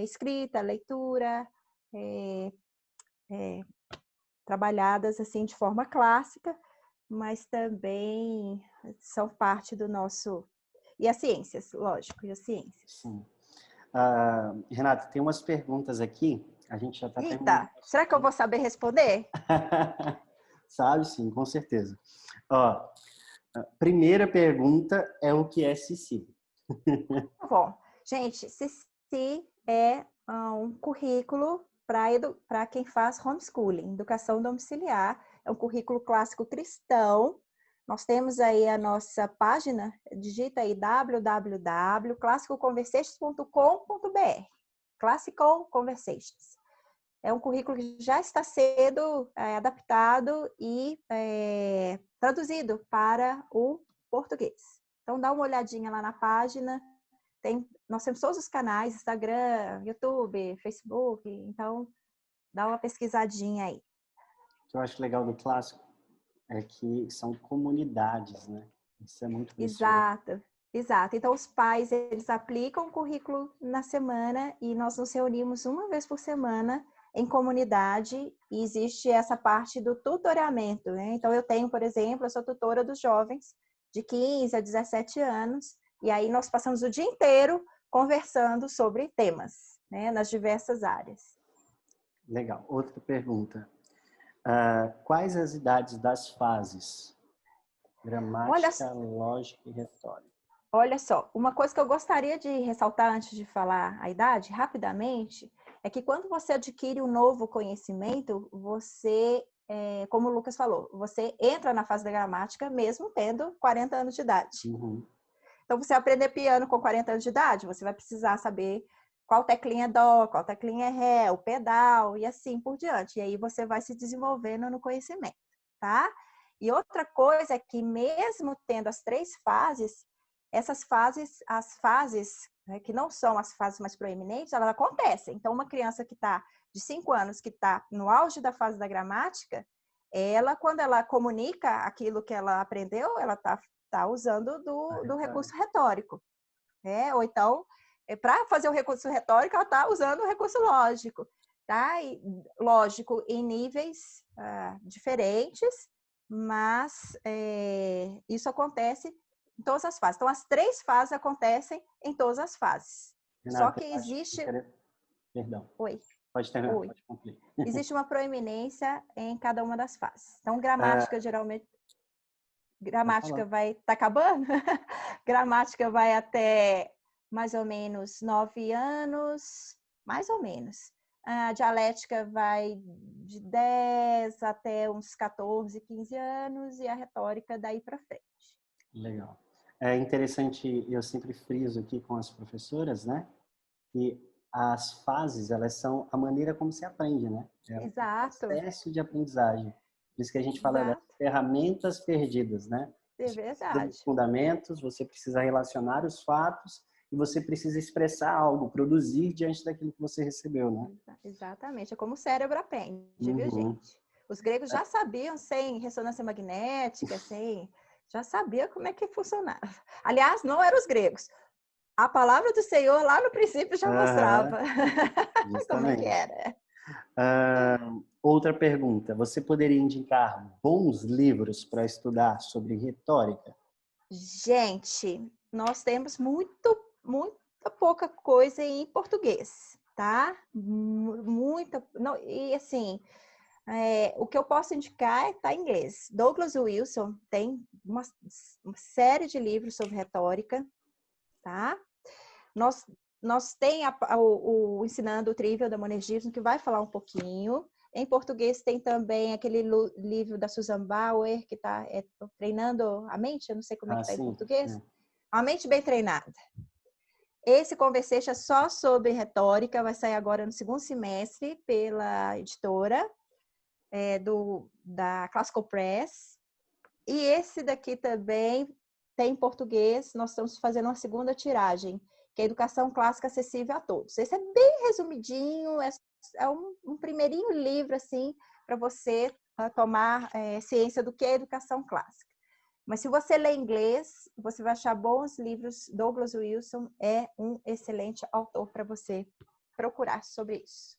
Speaker 2: escrita, leitura, trabalhadas assim de forma clássica, mas também são parte do nosso... E as ciências, lógico, e as ciências.
Speaker 1: Sim. Renata, tem umas perguntas aqui, a gente já está terminando.
Speaker 2: Será que eu vou saber responder?
Speaker 1: Sabe, sim, com certeza. Ó, a primeira pergunta é o que é CC?
Speaker 2: Bom, gente, CC é um currículo para quem faz homeschooling, educação domiciliar. É um currículo clássico cristão. Nós temos aí a nossa página, digita aí www.classicoconversations.com.br. Classical Conversations. É um currículo que já está sendo adaptado e traduzido para o português. Então, dá uma olhadinha lá na página. Nós temos todos os canais, Instagram, YouTube, Facebook. Então, dá uma pesquisadinha aí.
Speaker 1: O que eu acho legal do clássico é que são comunidades, né? Isso é muito precioso.
Speaker 2: Exato. Então, os pais, eles aplicam o currículo na semana e nós nos reunimos uma vez por semana em comunidade e existe essa parte do tutoramento, né? Então, eu tenho, por exemplo, eu sou tutora dos jovens de 15 a 17 anos e aí nós passamos o dia inteiro conversando sobre temas, né? Nas diversas áreas.
Speaker 1: Legal. Outra pergunta. Quais as idades das fases? Gramática, lógica e retórica.
Speaker 2: Olha só, uma coisa que eu gostaria de ressaltar antes de falar a idade, rapidamente, é que quando você adquire um novo conhecimento, você, como o Lucas falou, você entra na fase da gramática mesmo tendo 40 anos de idade.
Speaker 1: Uhum.
Speaker 2: Então, você aprender piano com 40 anos de idade, você vai precisar saber qual teclinha é dó, qual teclinha é ré, o pedal e assim por diante. E aí você vai se desenvolvendo no conhecimento, tá? E outra coisa é que mesmo tendo as 3 fases, essas fases, as fases, né, que não são as fases mais proeminentes, elas acontecem. Então, uma criança que está de 5 anos, que está no auge da fase da gramática, ela, quando ela comunica aquilo que ela aprendeu, ela está usando do recurso retórico. Né? Ou então, para fazer o recurso retórico, ela está usando o recurso lógico. Tá? E, lógico, em níveis diferentes, mas isso acontece em todas as fases. Então, as 3 fases acontecem em todas as fases.
Speaker 1: Renata,
Speaker 2: só que existe...
Speaker 1: Perdão.
Speaker 2: Oi.
Speaker 1: Pode terminar,
Speaker 2: Oi.
Speaker 1: pode concluir.
Speaker 2: Existe uma proeminência em cada uma das fases. Então, gramática, geralmente... Gramática vai... Tá acabando? Gramática vai até mais ou menos 9 anos, mais ou menos. A dialética vai de 10 até uns 14, 15 anos e a retórica daí para frente.
Speaker 1: Legal. É interessante, eu sempre friso aqui com as professoras, né? Que as fases, elas são a maneira como se aprende, né? É um processo de aprendizagem. Por isso que a gente fala das ferramentas perdidas, né?
Speaker 2: É verdade.
Speaker 1: Dos fundamentos, você precisa relacionar os fatos e você precisa expressar algo, produzir diante daquilo que você recebeu, né?
Speaker 2: Exatamente. É como o cérebro aprende, viu, gente? Os gregos já sabiam, sem ressonância magnética, já sabia como é que funcionava. Aliás, não eram os gregos. A palavra do Senhor lá no princípio já mostrava como é que era.
Speaker 1: Outra pergunta. Você poderia indicar bons livros para estudar sobre retórica?
Speaker 2: Gente, nós temos muita pouca coisa em português, tá? Muita. Não, e assim, o que eu posso indicar está em inglês. Douglas Wilson tem uma série de livros sobre retórica, tá? Nós tem o Ensinando o Trivial da Monergismo, que vai falar um pouquinho. Em português tem também aquele livro da Susan Bauer, que está treinando a mente, eu não sei como é que está em português. A mente bem treinada. Esse Conversation é só sobre retórica, vai sair agora no 2º semestre pela editora da Classical Press. E esse daqui também tem em português, nós estamos fazendo uma 2ª tiragem, que é Educação Clássica Acessível a Todos. Esse é bem resumidinho, é um primeirinho livro, assim, para você tomar ciência do que é educação clássica. Mas se você lê inglês, você vai achar bons livros. Douglas Wilson é um excelente autor para você procurar sobre isso.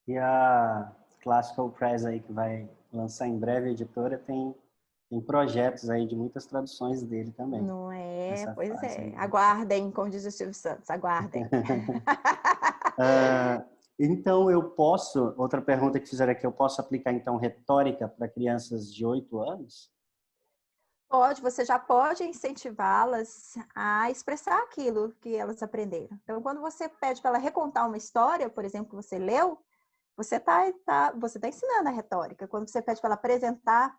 Speaker 1: E a Classical Press aí, que vai lançar em breve, a editora, tem projetos aí de muitas traduções dele também.
Speaker 2: Não é? Pois é. Aguardem, como diz o Silvio Santos, aguardem.
Speaker 1: Então, outra pergunta que fizeram aqui, eu posso aplicar, então, retórica para crianças de 8 anos?
Speaker 2: Pode, você já pode incentivá-las a expressar aquilo que elas aprenderam. Então, quando você pede para ela recontar uma história, por exemplo, que você leu, você tá ensinando a retórica. Quando você pede para ela apresentar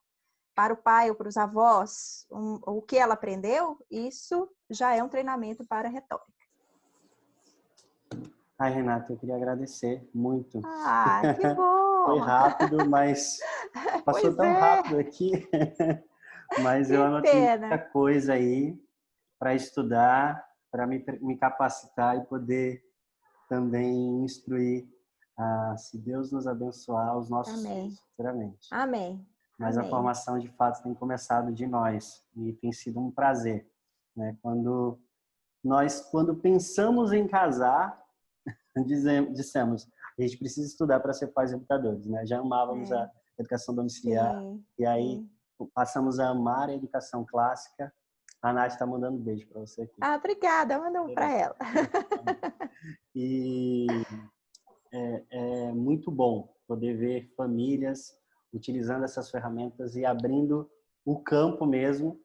Speaker 2: para o pai ou para os avós o que ela aprendeu, isso já é um treinamento para a retórica.
Speaker 1: Ai, Renata, eu queria agradecer muito.
Speaker 2: Que bom!
Speaker 1: Foi rápido, mas passou tão rápido aqui. Mas eu
Speaker 2: Que
Speaker 1: anotei muita
Speaker 2: pena.
Speaker 1: coisa aí para estudar, para me capacitar e poder também instruir, se Deus nos abençoar, os nossos
Speaker 2: Amém.
Speaker 1: filhos futuramente.
Speaker 2: Amém.
Speaker 1: Mas a
Speaker 2: Amém.
Speaker 1: formação, de fato, tem começado de nós e tem sido um prazer, né? Quando pensamos em casar, dissemos, a gente precisa estudar para ser pais educadores, né? Já amávamos
Speaker 2: É,
Speaker 1: a educação domiciliar
Speaker 2: sim,
Speaker 1: e aí
Speaker 2: sim.
Speaker 1: passamos a amar a educação clássica. A Nath está mandando beijo para você aqui.
Speaker 2: Ah, obrigada. Manda um para ela.
Speaker 1: E é muito bom poder ver famílias utilizando essas ferramentas e abrindo o campo mesmo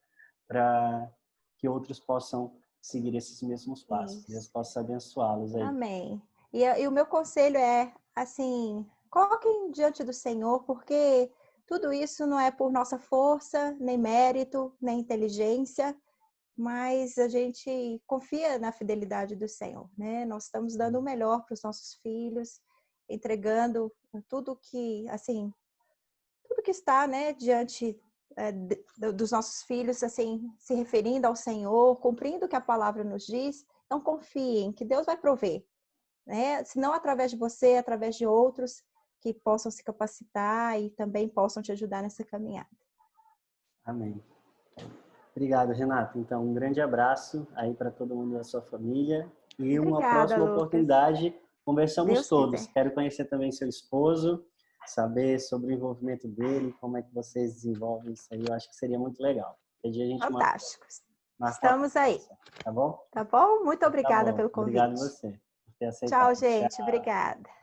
Speaker 1: para que outros possam seguir esses mesmos passos. Deus
Speaker 2: Isso.
Speaker 1: possa abençoá-los aí.
Speaker 2: Amém. E o meu conselho é, assim, coloquem diante do Senhor, porque tudo isso não é por nossa força, nem mérito, nem inteligência, mas a gente confia na fidelidade do Senhor, né? Nós estamos dando o melhor para os nossos filhos, entregando tudo que, assim, tudo que está, né, diante dos nossos filhos, assim, se referindo ao Senhor, cumprindo o que a palavra nos diz. Então confiem que Deus vai prover, né? Se não através de você, através de outros que possam se capacitar e também possam te ajudar nessa caminhada.
Speaker 1: Amém. Obrigado, Renato. Então, um grande abraço aí para todo mundo da sua família e uma
Speaker 2: Obrigada,
Speaker 1: próxima
Speaker 2: Lucas.
Speaker 1: oportunidade conversamos
Speaker 2: Deus
Speaker 1: todos.
Speaker 2: quiser.
Speaker 1: Quero conhecer também seu esposo, saber sobre o envolvimento dele, como é que vocês desenvolvem isso aí. Eu acho que seria muito legal. Um dia a gente
Speaker 2: Fantástico.
Speaker 1: marca uma
Speaker 2: Estamos aí,
Speaker 1: conversa, tá bom?
Speaker 2: tá bom? Muito
Speaker 1: Tá
Speaker 2: obrigada
Speaker 1: bom.
Speaker 2: pelo
Speaker 1: Obrigado
Speaker 2: convite.
Speaker 1: você por ter
Speaker 2: Tchau,
Speaker 1: aceitado.
Speaker 2: gente.
Speaker 1: Tchau.
Speaker 2: Obrigada.